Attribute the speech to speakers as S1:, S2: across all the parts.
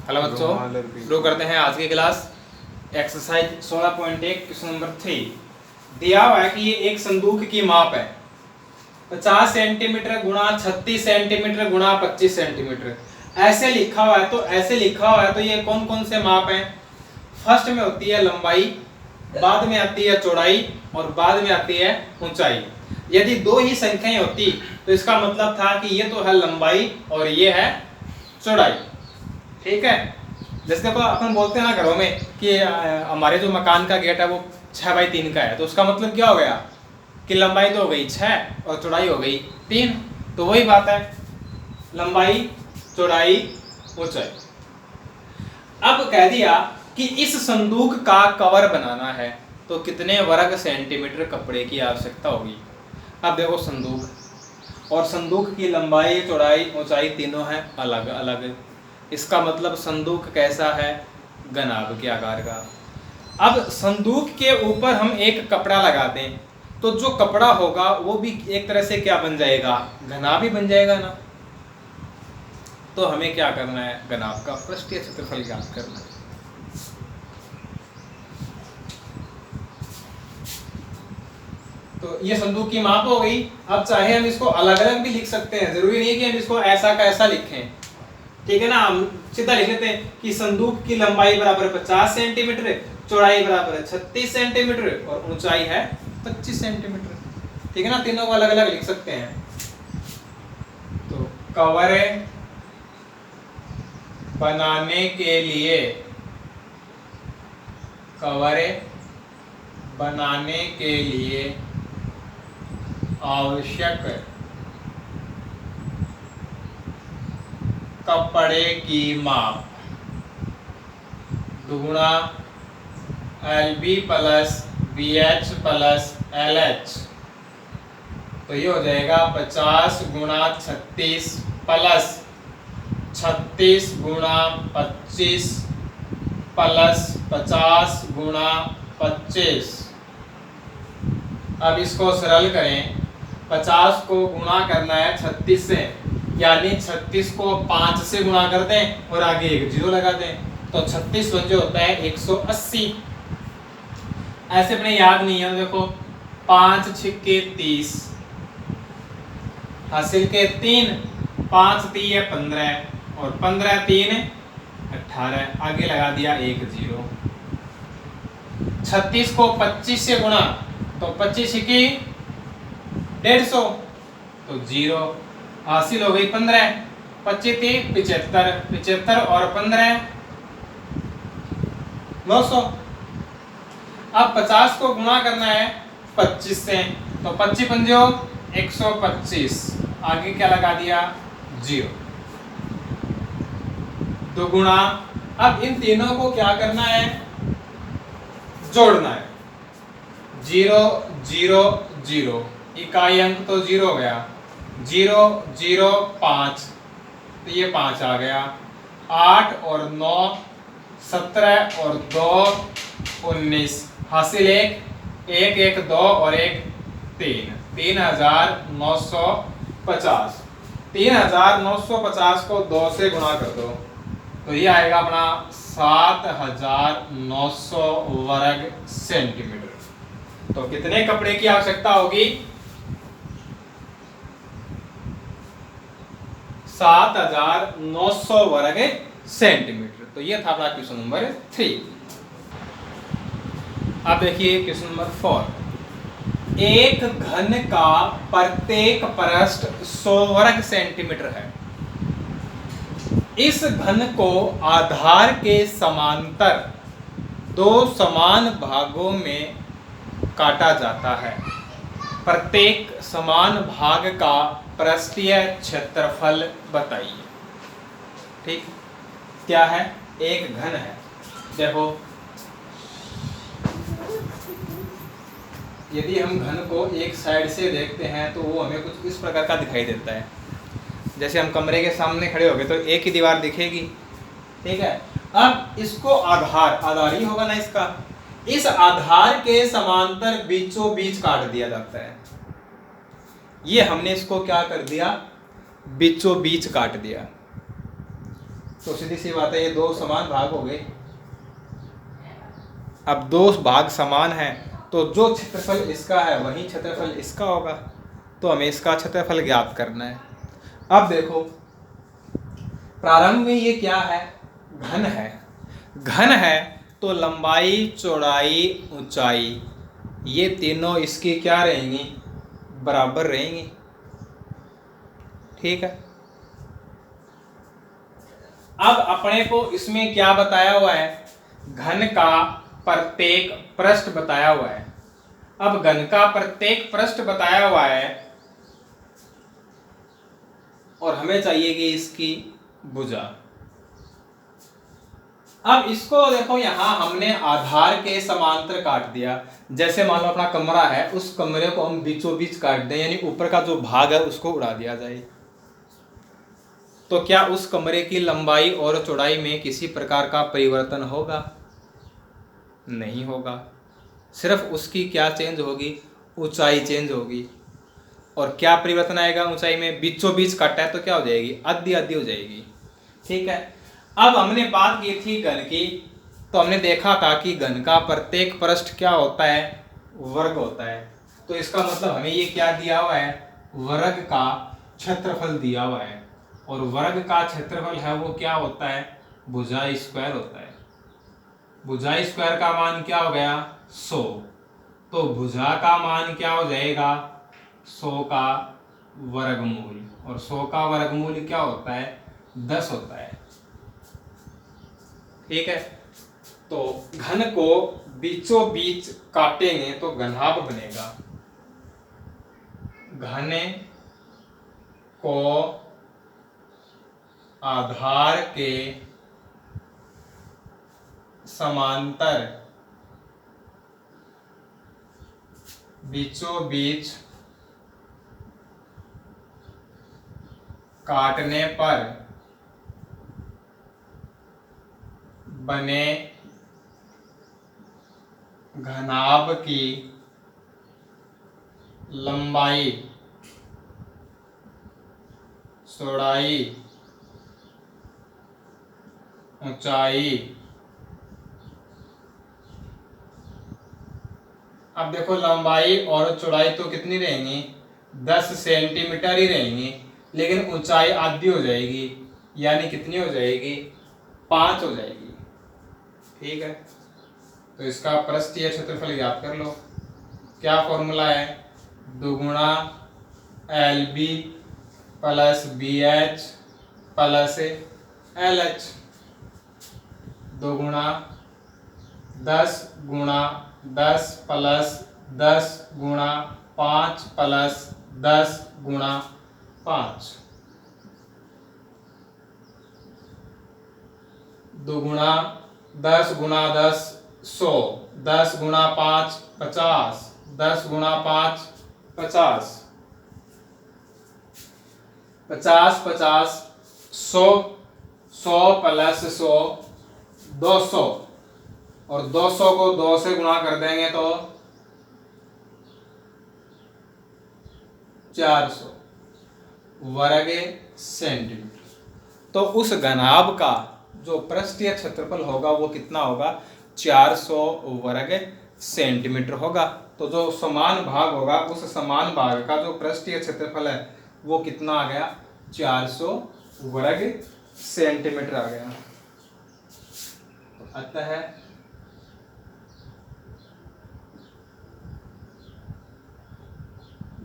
S1: Hello बच्चों, शुरू करते हैं आज की क्लास। एक्सरसाइज 16.1 क्वेश्चन नंबर 3 दिया हुआ है कि ये एक संदूक की माप है 50 सेंटीमीटर गुणा 36 सेंटीमीटर गुणा 25 सेंटीमीटर। ऐसे लिखा हुआ है तो ये कौन कौन से माप हैं? फर्स्ट में होती है लंबाई, बाद में आती है चौड़ाई और बाद में आती है ऊंचाई। यदि दो ही संख्याएं होती तो इसका मतलब था कि ये तो है लंबाई और ये है चौड़ाई। ठीक है, जैसे देखो अपन बोलते हैं ना घरों में कि हमारे जो मकान का गेट है वो 6x3 का है, तो उसका मतलब क्या हो गया कि लंबाई तो हो गई 6 और चौड़ाई हो गई 3। तो वही बात है, लंबाई चौड़ाई ऊंचाई। अब कह दिया कि इस संदूक का कवर बनाना है तो कितने वर्ग सेंटीमीटर कपड़े की आवश्यकता होगी। अब देखो संदूक, और संदूक की लंबाई चौड़ाई ऊंचाई तीनों है अलग अलग। इसका मतलब संदूक कैसा है? घनाभ के आकार का। अब संदूक के ऊपर हम एक कपड़ा लगा दें तो जो कपड़ा होगा वो भी एक तरह से क्या बन जाएगा? घनाभ ही बन जाएगा ना। तो हमें क्या करना है? घनाभ का पृष्ठीय क्षेत्रफल ज्ञात करना है। तो ये संदूक की माप हो गई। अब चाहे हम इसको अलग अलग भी लिख सकते हैं, जरूरी नहीं है कि हम इसको ऐसा का ऐसा लिखें। ठीक है ना, हम सीधा लिख लेते हैं कि संदूक की लंबाई बराबर 50 सेंटीमीटर, चौड़ाई बराबर 36 सेंटीमीटर और ऊंचाई है 25 सेंटीमीटर। ठीक है ना, तीनों को अलग अलग लिख सकते हैं। तो कवर बनाने के लिए आवश्यक कपड़े की माप दुगुना LB plus BH plus LH। तो ये हो जाएगा 50 गुणा 36 प्लस 36 गुणा 25 प्लस 50 गुणा 25। अब इसको सरल करें, 50 को गुणा करना है 36 से, यानी 36 को 5 से गुणा कर दें और आगे एक जीरो लगा दें, तो 36 जो होता है 180। ऐसे अपने याद नहीं है, देखो 5 छिक्के 30 हासिल के 3, 5 3 15 और 15 3 18, आगे लगा दिया एक जीरो। 36 को 25 से गुणा तो 25 की 150, तो जीरो हासिल हो गई 15। 25 3 75, 75 और 15 900। अब 50 को गुणा करना है 25 से, तो 25 पंजो 125, आगे क्या लगा दिया जीरो। तो गुणा, अब इन तीनों को क्या करना है? जोड़ना है। 0 0 0, इकाई अंक तो 0 हो गया, 0 0 5, तो ये 5 आ गया। 8 और 9 17 और 2 19, हासिल 1 1 1 2 और 1 3, 3950। 3950 को 2 से गुणा कर दो तो ये आएगा अपना 7900 वर्ग सेंटीमीटर। तो कितने कपड़े की आवश्यकता होगी? 7900 वर्ग सेंटीमीटर। तो ये था अपना क्वेश्चन नंबर 3। अब देखिए क्वेश्चन नंबर 4। एक घन का प्रत्येक पृष्ठ 100 वर्ग सेंटीमीटर है। इस घन को आधार के समांतर दो समान भागों में काटा जाता है। प्रत्येक समान भाग का पृष्ठीय क्षेत्रफल बताइए। ठीक, क्या है? एक घन है। देखो, यदि हम घन को एक साइड से देखते हैं तो वो हमें कुछ इस प्रकार का दिखाई देता है। जैसे हम कमरे के सामने खड़े हो गए तो एक ही दीवार दिखेगी। ठीक है, अब इसको आधार ही होगा ना इसका, इस आधार के समांतर बीचों बीच काट दिया जाता है। ये हमने इसको क्या कर दिया? बीचों बीच काट दिया। तो सीधी सी बात है, ये दो समान भाग हो गए। अब दो भाग समान हैं तो जो क्षेत्रफल इसका है वही क्षेत्रफल इसका होगा, तो हमें इसका क्षेत्रफल ज्ञात करना है। अब देखो प्रारंभ में ये क्या है, घन है। घन है तो लंबाई, चौड़ाई, ऊंचाई ये तीनों इसकी क्या रहेंगी, बराबर रहेंगी। ठीक है। अब अपने को इसमें क्या बताया हुआ है, घन का प्रत्येक पृष्ठ बताया हुआ है। अब घन का प्रत्येक पृष्ठ बताया हुआ है और हमें चाहिए कि इसकी भुजा। अब इसको देखो, यहां हमने आधार के समांतर काट दिया। जैसे मान लो अपना कमरा है, उस कमरे को हम बीचों बीच काट दें, यानी ऊपर का जो भाग है उसको उड़ा दिया जाए, तो क्या उस कमरे की लंबाई और चौड़ाई में किसी प्रकार का परिवर्तन होगा? नहीं होगा। सिर्फ उसकी क्या चेंज होगी, ऊंचाई चेंज होगी। और क्या परिवर्तन आएगा ऊंचाई में, बीचों बीच काटा है तो क्या हो जाएगी, आधी आधी हो जाएगी। ठीक है। अब हमने बात की थी घन की, तो हमने देखा था कि घन का प्रत्येक पृष्ठ क्या होता है, वर्ग होता है। तो इसका मतलब हमें ये क्या दिया हुआ है, वर्ग का क्षेत्रफल दिया हुआ है। और वर्ग का क्षेत्रफल है वो क्या होता है, भुजा स्क्वायर होता है। भुजा स्क्वायर का मान क्या हो गया, 100। तो भुजा का मान क्या हो जाएगा, 100 का वर्गमूल। और 100 का वर्गमूल क्या होता है, 10 होता है। ठीक है। तो घन को बीचों बीच काटेंगे तो घनाभ बनेगा। घन को आधार के समांतर बीचों बीच काटने पर बने घनाभ की लंबाई, चौड़ाई, ऊंचाई। अब देखो लंबाई और चौड़ाई तो कितनी रहेंगी, 10 सेंटीमीटर ही रहेंगी, लेकिन ऊंचाई आधी हो जाएगी, यानी कितनी हो जाएगी, 5 हो जाएगी। ठीक है। तो इसका पृष्ठीय क्षेत्रफल याद कर लो। क्या फॉर्मूला है, दुगुना LB plus BH plus LH। दुगुना 10 गुणा 10 प्लस 10 गुणा 5 प्लस 10 गुणा 5। दुगुना 10 गुणा 10 100, 10 गुणा 5 50, 10 गुणा 5 50, 50 50 100, 100 प्लस 100 200, और 200 को 2 से गुणा कर देंगे तो 400 वर्ग सेंटीमीटर। तो उस घनाभ का जो पृष्ठीय क्षेत्रफल होगा वो कितना होगा, 400 वर्ग सेंटीमीटर होगा। तो जो समान भाग होगा उस समान भाग का जो पृष्ठीय क्षेत्रफल है वो कितना आ गया, 400 वर्ग सेंटीमीटर आ गया। अतः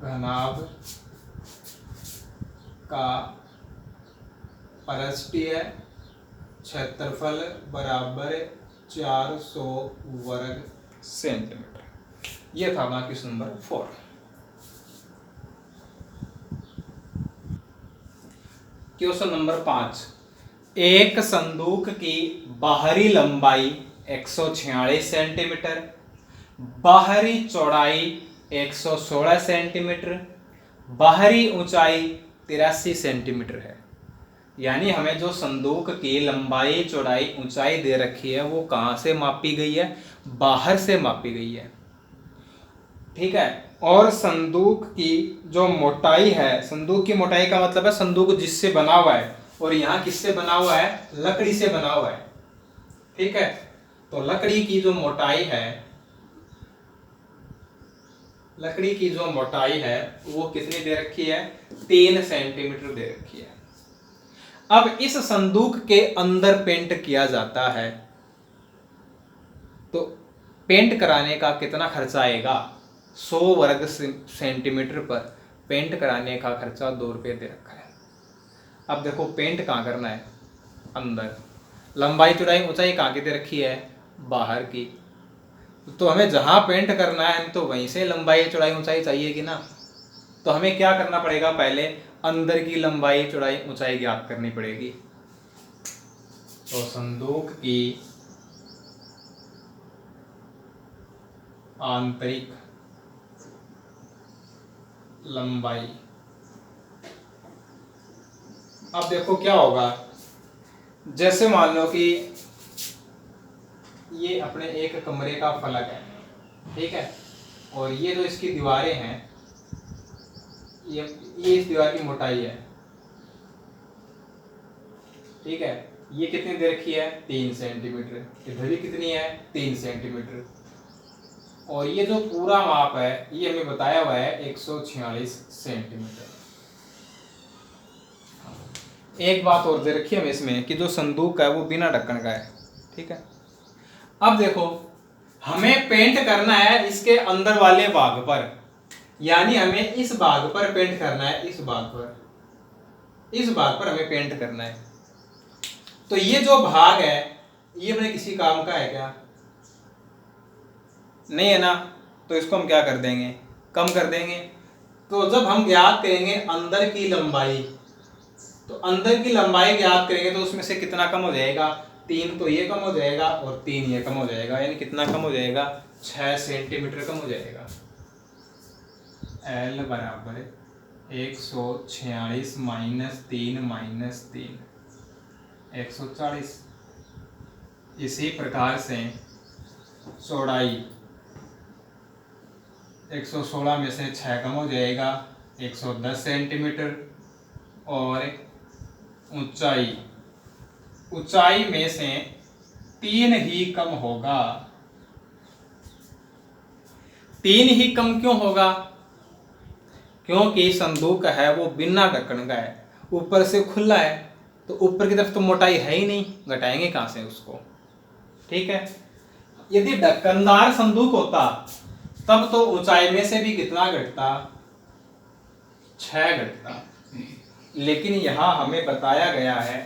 S1: घनाभ का पृष्ठीय क्षेत्रफल बराबर 400 वर्ग सेंटीमीटर। यह था अपना क्वेश्चन नंबर 4। क्वेश्चन नंबर 5, एक संदूक की बाहरी लंबाई 146 सेंटीमीटर, बाहरी चौड़ाई 116 सेंटीमीटर, बाहरी ऊंचाई 83 सेंटीमीटर है। यानी हमें जो संदूक की लंबाई, चौड़ाई, ऊंचाई दे रखी है वो कहाँ से मापी गई है, बाहर से मापी गई है। ठीक है। और संदूक की जो मोटाई है, संदूक की मोटाई का मतलब है संदूक जिससे बना हुआ है और यहाँ किससे बना हुआ है, लकड़ी से बना हुआ है। ठीक है, तो लकड़ी की जो मोटाई है, लकड़ी की जो मोटाई है वो कितनी दे रखी है, 3 सेंटीमीटर दे रखी है। अब इस संदूक के अंदर पेंट किया जाता है, तो पेंट कराने का कितना खर्चा आएगा, 100 वर्ग सेंटीमीटर पर पेंट कराने का खर्चा 2 रुपये दे रखा है। अब देखो पेंट कहाँ करना है, अंदर। लंबाई चौड़ाई ऊंचाई कहाँ की दे रखी है, बाहर की। तो हमें जहाँ पेंट करना है तो वहीं से लंबाई चौड़ाई ऊंचाई चाहिएगी ना। तो हमें क्या करना पड़ेगा, पहले अंदर की लंबाई चौड़ाई ऊंचाई ज्ञात करनी पड़ेगी। तो संदूक की आंतरिक लंबाई, अब देखो क्या होगा, जैसे मान लो कि ये अपने एक कमरे का फलक है, ठीक है, और ये जो इसकी दीवारें हैं, ये इस दीवार की मोटाई है, ठीक है, ये कितनी दे रखी है, 3 सेंटीमीटर। इधर भी कितनी है, 3 सेंटीमीटर। और ये जो पूरा माप है ये हमें बताया हुआ है 146 सेंटीमीटर। एक बात और दे रखी है हमें इसमें कि जो संदूक है वो बिना ढक्कन का है, ठीक है। अब देखो हमें पेंट करना है इसके अंदर वाले भाग पर, यानी हमें इस भाग पर पेंट करना है, इस भाग पर हमें पेंट करना है। तो ये जो भाग है ये अपने किसी काम का है क्या, नहीं है ना, तो इसको हम क्या कर देंगे, कम कर देंगे। तो जब हम ज्ञात करेंगे अंदर की लंबाई, तो अंदर की लंबाई ज्ञात करेंगे तो उसमें से कितना कम हो जाएगा, 3 तो ये कम हो जाएगा और 3 ये कम हो जाएगा, यानी कितना कम हो जाएगा, 6 सेंटीमीटर कम हो जाएगा। L बराबर 146 माइनस 3 140। इसी प्रकार से चौड़ाई 116 में से 6 कम हो जाएगा, 110 सेंटीमीटर। और ऊंचाई में से 3 ही कम होगा। 3 ही कम क्यों होगा, क्योंकि संदूक है वो बिना ढक्कन का है, ऊपर से खुला है, तो ऊपर की तरफ तो मोटाई है ही नहीं, घटाएंगे कहाँ से उसको, ठीक है। यदि ढक्कनदार संदूक होता तब तो ऊंचाई में से भी कितना घटता, 6 घटता। लेकिन यहाँ हमें बताया गया है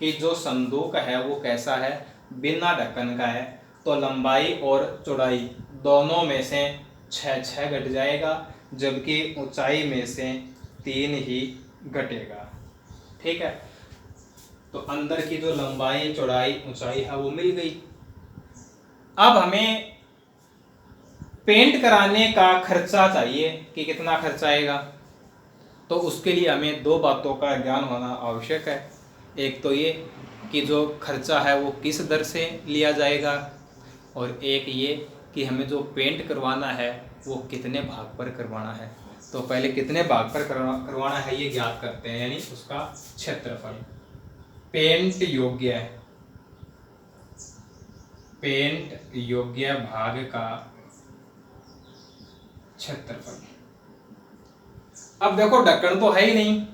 S1: कि जो संदूक है वो कैसा है, बिना ढक्कन का है, तो लंबाई और चौड़ाई दोनों में से 6 घट जाएगा, जबकि ऊंचाई में से 3 ही घटेगा, ठीक है। तो अंदर की जो लंबाई चौड़ाई ऊंचाई है वो मिल गई। अब हमें पेंट कराने का खर्चा चाहिए कि कितना खर्चा आएगा, तो उसके लिए हमें 2 बातों का ज्ञान होना आवश्यक है। एक तो ये कि जो खर्चा है वो किस दर से लिया जाएगा, और एक ये कि हमें जो पेंट करवाना है वो कितने भाग पर करवाना है। तो पहले कितने भाग पर करवाना है ये ज्ञात करते हैं, यानी उसका क्षेत्रफल। पेंट योग्य भाग का क्षेत्रफल। अब देखो ढक्कन तो है ही नहीं,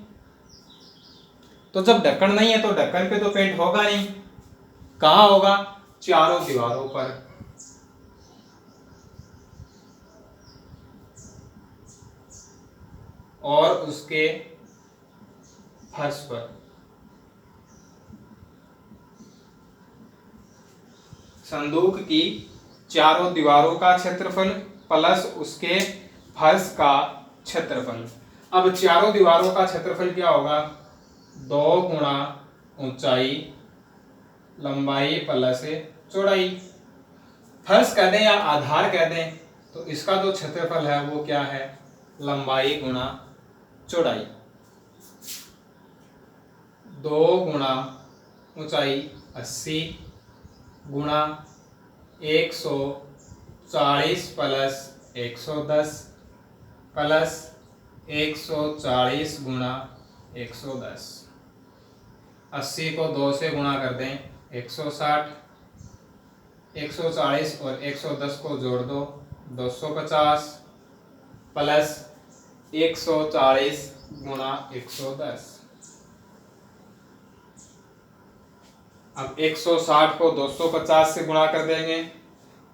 S1: तो जब ढक्कन नहीं है तो ढक्कन पे तो पेंट होगा नहीं, कहाँ होगा, चारों दीवारों पर। और उसके फर्श पर। संदूक की चारों दीवारों का क्षेत्रफल प्लस उसके फर्श का क्षेत्रफल। अब चारों दीवारों का क्षेत्रफल क्या होगा, 2 गुणा ऊंचाई लंबाई प्लस चौड़ाई। फर्श कह दें या आधार कह दें, तो इसका जो क्षेत्रफल है वो क्या है, लंबाई गुणा चौड़ाई। 2 गुणा ऊंचाई 80 गुणा 140 प्लस 110 प्लस 140 गुणा 110। 80 को 2 से गुणा कर दें 160, 140 और 110 को जोड़ दो 250 प्लस 140 गुणा 110। अब 160 को 250 से गुणा कर देंगे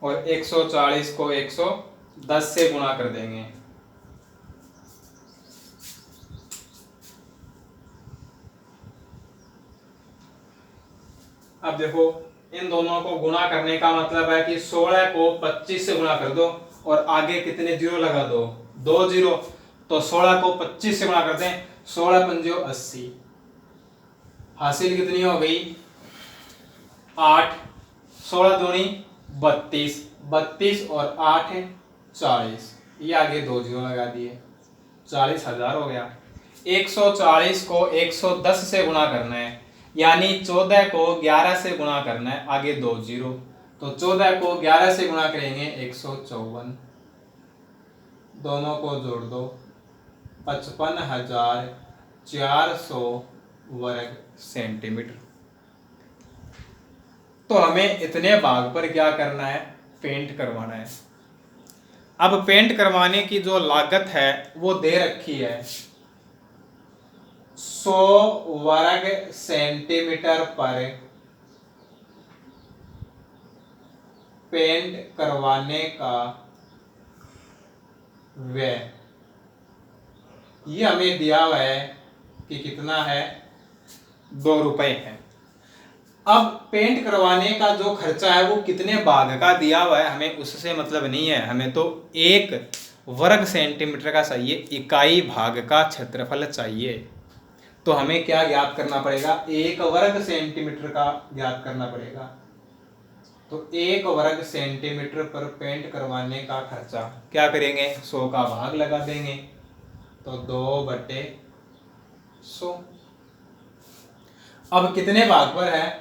S1: और 140 को 110 से गुणा कर देंगे। अब देखो इन दोनों को गुणा करने का मतलब है कि 16 को 25 से गुणा कर दो और आगे कितने जीरो लगा दो, 2 जीरो। तो 16 को 25 से गुणा कर दें, 16 पंजो 80। हासिल कितनी हो गई 8, 16 दूनी 32, 32 और 8 40। ये आगे 2 जीरो लगा दिए, 40,000 हो गया। 140 को 110 से गुणा करना है, यानी 14 को 11 से गुणा करना है, आगे 2 जीरो। तो 14 को 11 से गुणा करेंगे 154, दोनों को जोड़ दो 55,400 वर्ग सेंटीमीटर। तो हमें इतने भाग पर क्या करना है, पेंट करवाना है। अब पेंट करवाने की जो लागत है वो दे रखी है 100 वर्ग सेंटीमीटर पर पेंट करवाने का व्यय। ये हमें दिया हुआ है कि कितना है, 2 रुपए है। अब पेंट करवाने का जो खर्चा है वो कितने भाग का दिया हुआ है हमें उससे मतलब नहीं है, हमें तो 1 वर्ग सेंटीमीटर का चाहिए, इकाई भाग का क्षेत्रफल चाहिए। तो हमें क्या ज्ञात करना पड़ेगा, 1 वर्ग सेंटीमीटर का ज्ञात करना पड़ेगा। तो 1 वर्ग सेंटीमीटर पर पेंट करवाने का खर्चा क्या करेंगे, 100 का भाग लगा देंगे, तो 2/100। अब कितने भाग पर है,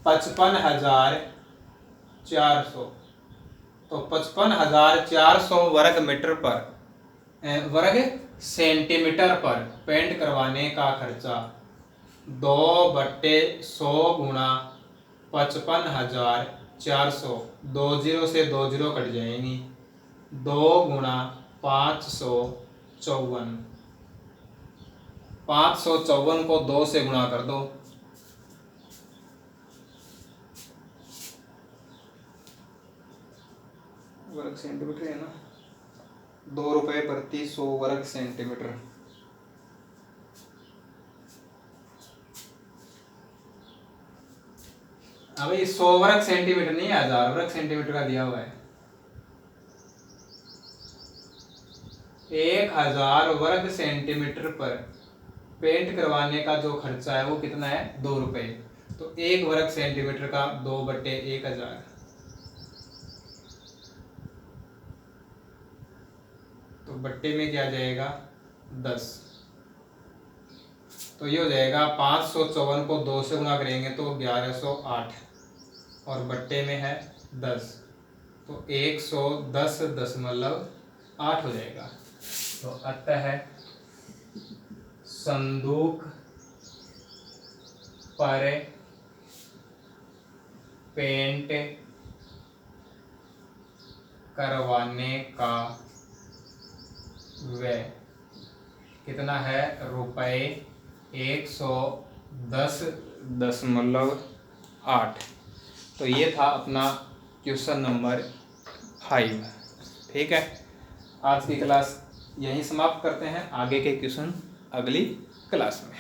S1: 55,400। तो 55,400 वर्ग मीटर पर वर्ग सेंटीमीटर पर पेंट करवाने का खर्चा 2/100 गुणा 55,400, 2 जीरो से 2 जीरो कट जाएंगी, 2 गुणा 554, 554 को 2 से गुणा कर दो, वर्ग सेंटीमीटर है ना, 2 रुपए प्रति 100 वर्ग सेंटीमीटर। अब ये 100 वर्ग सेंटीमीटर नहीं, 1000 वर्ग सेंटीमीटर का दिया हुआ है। 1000 वर्ग सेंटीमीटर पर पेंट करवाने का जो खर्चा है वो कितना है, 2 रुपए। तो 1 वर्ग सेंटीमीटर का 2/1000, तो बट्टे में क्या जाएगा 10। तो ये हो जाएगा 554 को 2 से गुणा करेंगे तो 1108 और बट्टे में है 10, तो 110.8 हो जाएगा। तो अतः संदूक पर पेंट करवाने का व्यय कितना है, रुपए 110.8। तो ये था अपना क्वेश्चन नंबर 5। ठीक है, आज की क्लास यहीं समाप्त करते हैं, आगे के क्वेश्चन अगली क्लास में।